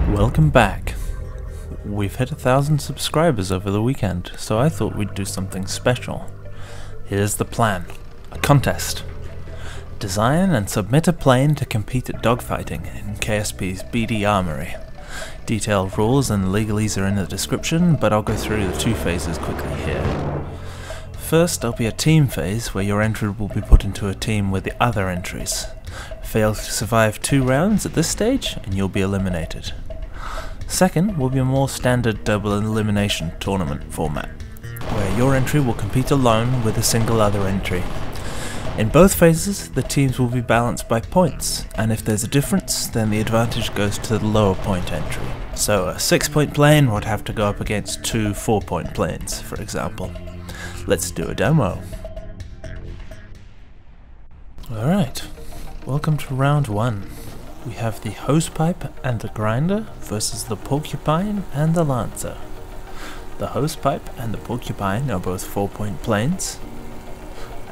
Welcome back. We've hit 1,000 subscribers over the weekend, so I thought we'd do something special. Here's the plan. A contest. Design and submit a plane to compete at dogfighting in KSP's BDarmory. Detailed rules and legalese are in the description, but I'll go through the two phases quickly here. First, there'll be a team phase where your entry will be put into a team with the other entries. Fail to survive 2 rounds at this stage and you'll be eliminated. Second will be a more standard double elimination tournament format, where your entry will compete alone with a single other entry. In both phases, the teams will be balanced by points, and if there's a difference, then the advantage goes to the lower point entry. So a 6-point plane would have to go up against 2 4-point planes, for example. Let's do a demo. Alright, welcome to round 1. We have the hosepipe and the grinder versus the porcupine and the lancer. The hosepipe and the porcupine are both 4-point planes,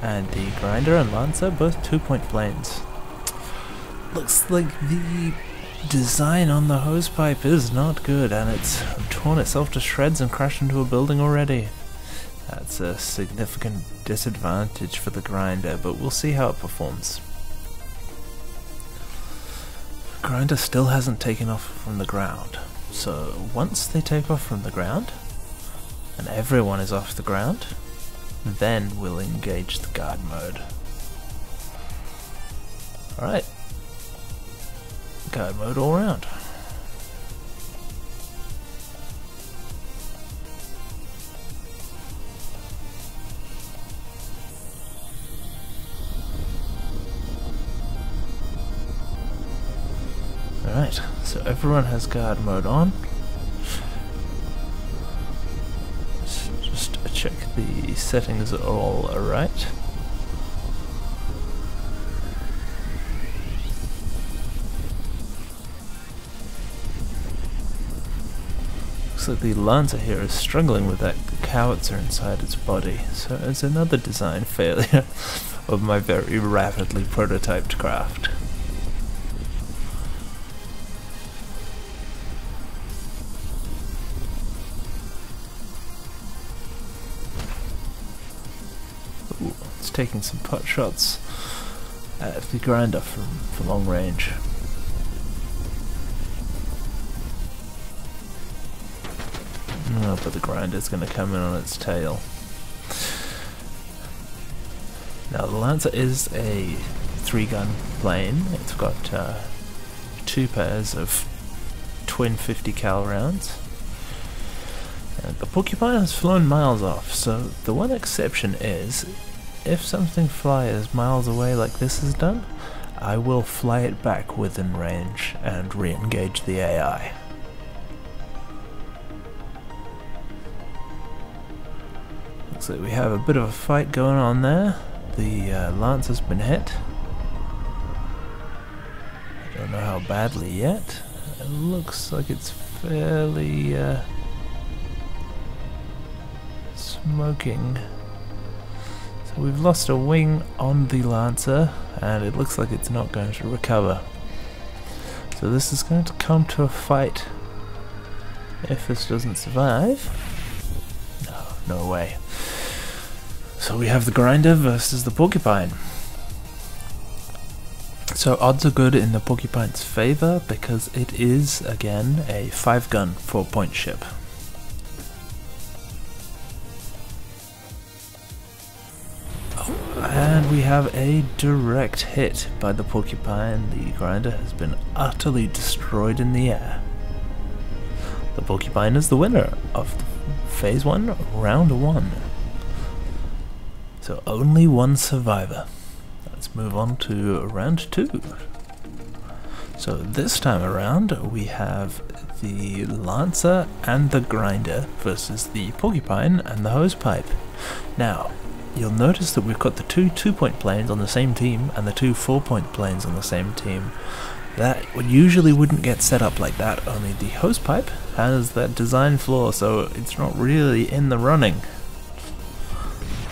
and the grinder and lancer both 2-point planes. Looks like the design on the hosepipe is not good, and it's torn itself to shreds and crashed into a building already. That's a significant disadvantage for the grinder, but we'll see how it performs. The grinder still hasn't taken off from the ground, so once they take off from the ground, and everyone is off the ground, then we'll engage the guard mode. Alright, guard mode all round. Alright, so everyone has guard mode on. Just check the settings are all alright. Looks like the lancer here is struggling with that howitzer inside its body, so it's another design failure of my very rapidly prototyped craft. It's taking some pot shots at the grinder from long range. Oh, but the grinder's going to come in on its tail. Now the lancer is a 3-gun plane. It's got 2 pairs of twin 50 cal rounds. And the porcupine has flown miles off, so the one exception is, if something flies miles away like this has done, I will fly it back within range and re-engage the AI. Looks like we have a bit of a fight going on there. The lancer's been hit. I don't know how badly yet. It looks like it's fairly smoking. So we've lost a wing on the lancer, and it looks like it's not going to recover. So this is going to come to a fight if this doesn't survive. No way. So we have the grinder versus the porcupine. So odds are good in the porcupine's favor because it is, again, a 5-gun 4-point ship. And we have a direct hit by the porcupine. The grinder has been utterly destroyed in the air. The porcupine is the winner of Phase 1, Round 1. So only one survivor. Let's move on to Round 2. So this time around we have the lancer and the grinder versus the porcupine and the hosepipe. Now, you'll notice that we've got the 2 2-point planes on the same team and the 2 4-point planes on the same team. That usually wouldn't get set up like that, only the hosepipe has that design flaw, so it's not really in the running.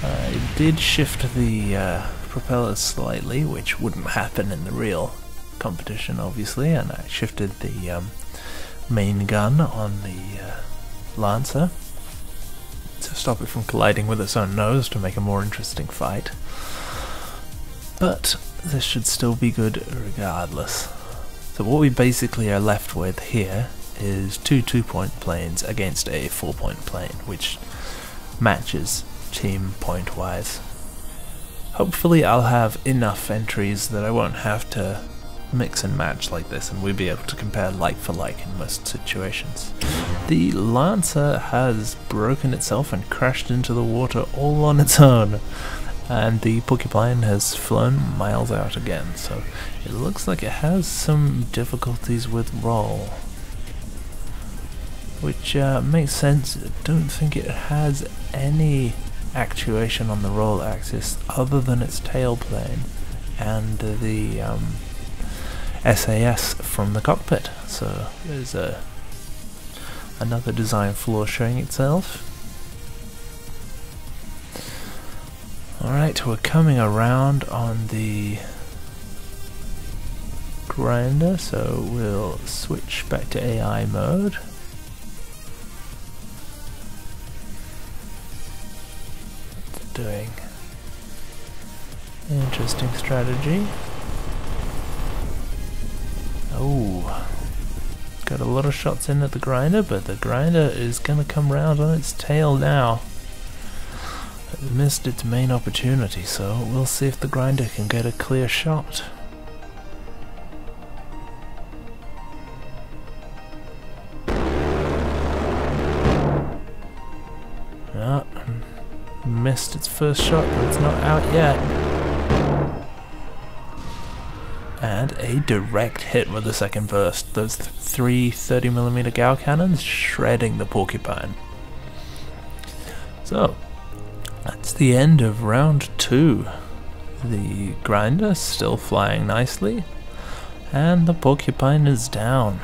I did shift the propellers slightly, which wouldn't happen in the real competition obviously, and I shifted the main gun on the Lancer to stop it from colliding with its own nose to make a more interesting fight. But this should still be good regardless. So what we basically are left with here is two 2-point planes against a 4-point plane, which matches team point wise. Hopefully I'll have enough entries that I won't have to mix and match like this, and we'll be able to compare like for like in most situations. The Lancer has broken itself and crashed into the water all on its own, and the Porcupine has flown miles out again, so it looks like it has some difficulties with roll, which makes sense. I don't think it has any actuation on the roll axis other than its tail plane and the SAS from the cockpit, so there's another design flaw showing itself. Alright, we're coming around on the grinder, so we'll switch back to AI mode. It's doing interesting strategy. Oh, got a lot of shots in at the grinder, but the grinder is going to come round on its tail now. It missed its main opportunity, so we'll see if the grinder can get a clear shot. Oh, missed its first shot, but it's not out yet. And a direct hit with the second burst. Those three 30mm Gauss cannons shredding the Porcupine. So, that's the end of round 2. The grinder still flying nicely, and the Porcupine is down.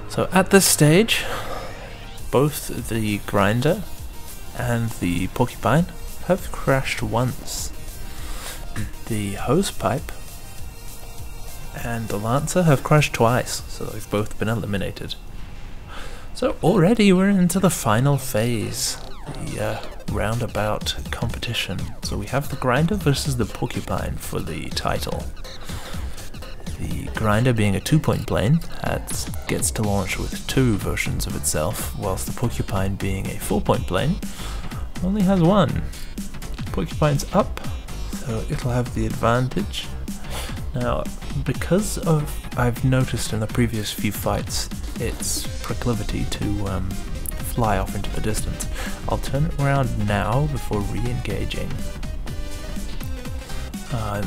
So at this stage, both the grinder and the Porcupine have crashed once. The hosepipe and the Lancer have crashed twice, so they've both been eliminated. So already we're into the final phase, the roundabout competition. So we have the grinder versus the Porcupine for the title. The grinder, being a 2-point plane, gets to launch with 2 versions of itself, whilst the Porcupine, being a 4-point plane, only has 1. Porcupine's up, so it'll have the advantage. Now, because I've noticed in the previous few fights its proclivity to fly off into the distance, I'll turn it around now before re-engaging.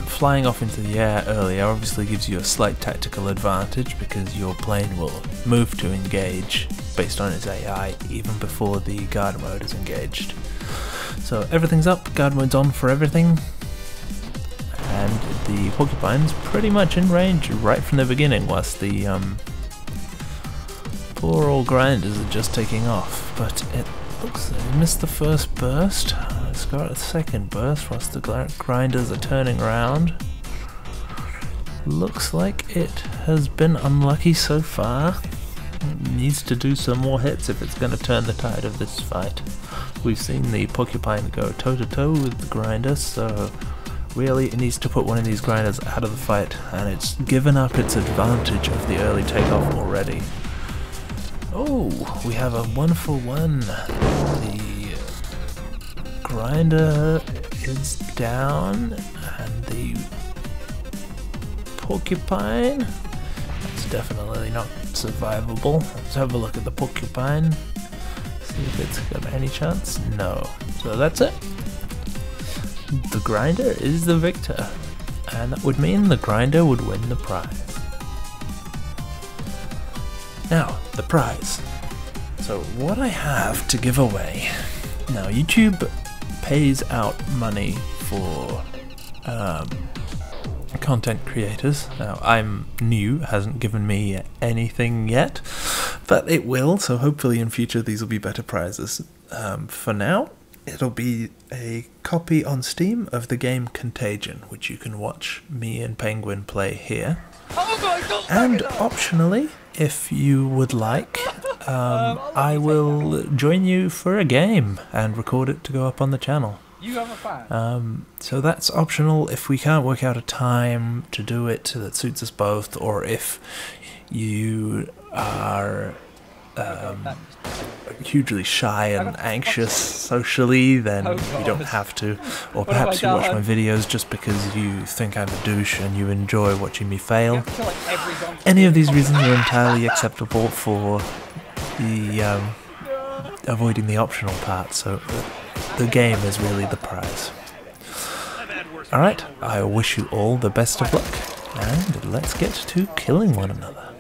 Flying off into the air earlier obviously gives you a slight tactical advantage because your plane will move to engage based on its AI even before the guard mode is engaged. So everything's up, guard mode's on for everything, and the Porcupine's pretty much in range right from the beginning, whilst the poor old grinders are just taking off. But it looks like it missed the first burst. It's got a second burst whilst the grinders are turning around. Looks like it has been unlucky so far. It needs to do some more hits if it's going to turn the tide of this fight. We've seen the Porcupine go toe-to-toe with the grinder, so really it needs to put one of these grinders out of the fight, and it's given up its advantage of the early takeoff already. Oh, we have a 1-for-1. The grinder is down, and the Porcupine, that's definitely not survivable. Let's have a look at the Porcupine, see if it's got any chance. No. So that's it. The grinder is the victor, and that would mean the grinder would win the prize. Now, the prize. So what I have to give away. Now, YouTube pays out money for content creators. Now, I'm new, hasn't given me anything yet, but it will, so hopefully in future these will be better prizes. For now, it'll be a copy on Steam of the game Contagion, which you can watch me and Penguin play here. And optionally, if you would like, I will join you for a game and record it to go up on the channel. You have a fan. So that's optional if we can't work out a time to do it that suits us both, or if you are hugely shy and anxious socially, then you don't have to. Or perhaps you watch my videos just because you think I'm a douche and you enjoy watching me fail. Any of these reasons are entirely acceptable for the avoiding the optional part, so the game is really the prize. Alright, I wish you all the best of luck, and let's get to killing one another.